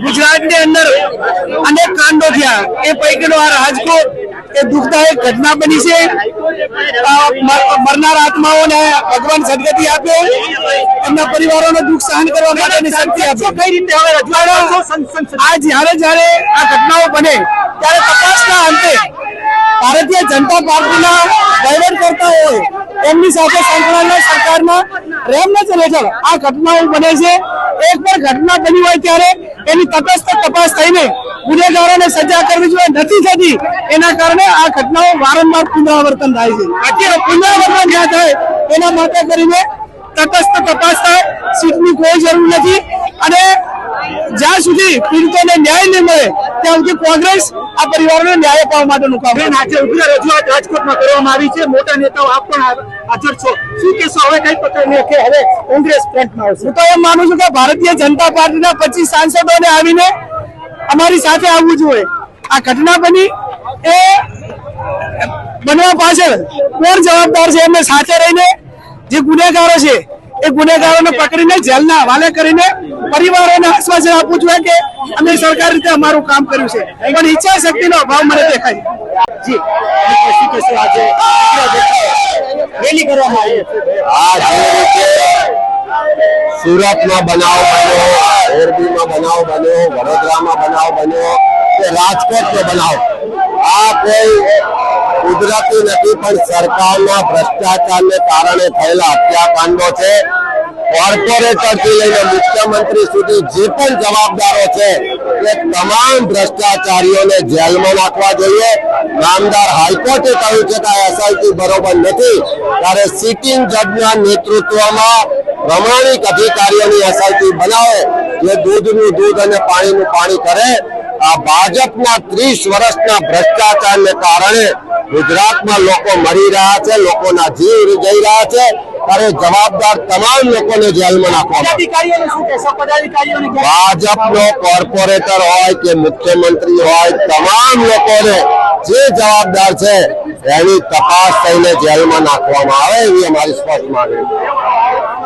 ગુજરાતની અંદર અનેક કાંડો થયા, એ પૈકીનો આ રાજકોટ એ દુઃખદાયક ઘટના બની છે। મરનાર આત્માઓને ભગવાન સદગતિ આપે, એમના પરિવારોને દુઃખ સહન કરવા માટેની શક્તિ આપે। કઈ રીતે હવે આ જ્યારે આ ઘટનાઓ બને ત્યારે તપાસના અંતે ભારતીય જનતા પાર્ટીના વહીવટકર્તાઓ હોય એમની સાથે સંકળાયેલા સરકારના રેમનજર હેઠળ આ ઘટનાઓ બને છે। એક પણ ઘટના બની હોય ત્યારે એની તટસ્થ તપાસ થઈને ગુનેગારોને સજા કરવી જોઈએ, નથી થતી। એના કારણે આ ઘટનાઓ વારંવાર પુનરાવર્તન થાય છે। અત્યારે પુનરાવર્તન ના થાય એના માટે કરીને તટસ્થ તપાસ થાય, સીટની કોઈ જરૂર નથી। અને જ્યાં સુધી પીડિતોને ન્યાય નહીં મળે ત્યાં સુધી કોંગ્રેસ આ પરિવારોને ન્યાય અપાવવા માટેનું કામ કરે। આજે રજૂઆત રાજકોટમાં કરવામાં આવી છે, મોટા નેતાઓ આપ પણ હાજર છો, શું કહેશો હવે કઈ પ્રકારની કે હવે કોંગ્રેસ ફ્રન્ટમાં આવશે? હું તો એમ માનું છું કે ભારતીય જનતા પાર્ટીના 25 સાંસદોને આવીને અમારી સાથે આવવું જોઈએ। આ ઘટના બની એ બનવા પાછળ કોણ જવાબદાર છે એમને સાથે રહીને જે ગુનેગારો છે એ ગુનેગારોને પકડીને જેલના હવાલે કરીને પરિવારોને આશ્વાસન આપવું જોઈએ કે અમે સરકાર રીતે અમારું કામ કર્યું છે, પણ ઈચ્છા શક્તિનો અભાવ મને દેખાય જી। આજે રેલી કરવામાં આવી છે, સુરતમાં બનાવ બન્યો, મોરબીમાં બનાવ બન્યો, વડોદરામાં બનાવ બન્યો કે રાજકોટનો બનાવ, આ કોઈ કુદરતી નથી પણ સરકારના ભ્રષ્ટાચારને કારણે થયેલા હત્યાકાંડો છે। કોર્પોરેટરથી લઈને મુખ્યમંત્રી સુધી જે પણ જવાબદારો છે એ તમામ ભ્રષ્ટાચારીઓને જેલમાં નાખવા જોઈએ। નામદાર હાઈકોર્ટે કહ્યું છે કે એસઆઈટી બરોબર નથી, ત્યારે સિટિંગ જજના નેતૃત્વમાં પ્રમાણિક અધિકારીઓની એસઆઈટી બનાવે જે દૂધનું દૂધ અને પાણીનું પાણી કરે। આ ભાજપના 30 વર્ષના ભ્રષ્ટાચારને કારણે ગુજરાતમાં લોકો મરી રહ્યા છે, લોકોના જીવ જઈ રહ્યા છે, ત્યારે જવાબદાર તમામ લોકોને જેલમાં નાખવામાં, ભાજપનો કોર્પોરેટર હોય કે મુખ્યમંત્રી હોય, તમામ લોકોને જે જવાબદાર છે એની તપાસ થઈને જેલમાં નાખવામાં આવે, એવી અમારી સ્પષ્ટ માંગણી છે।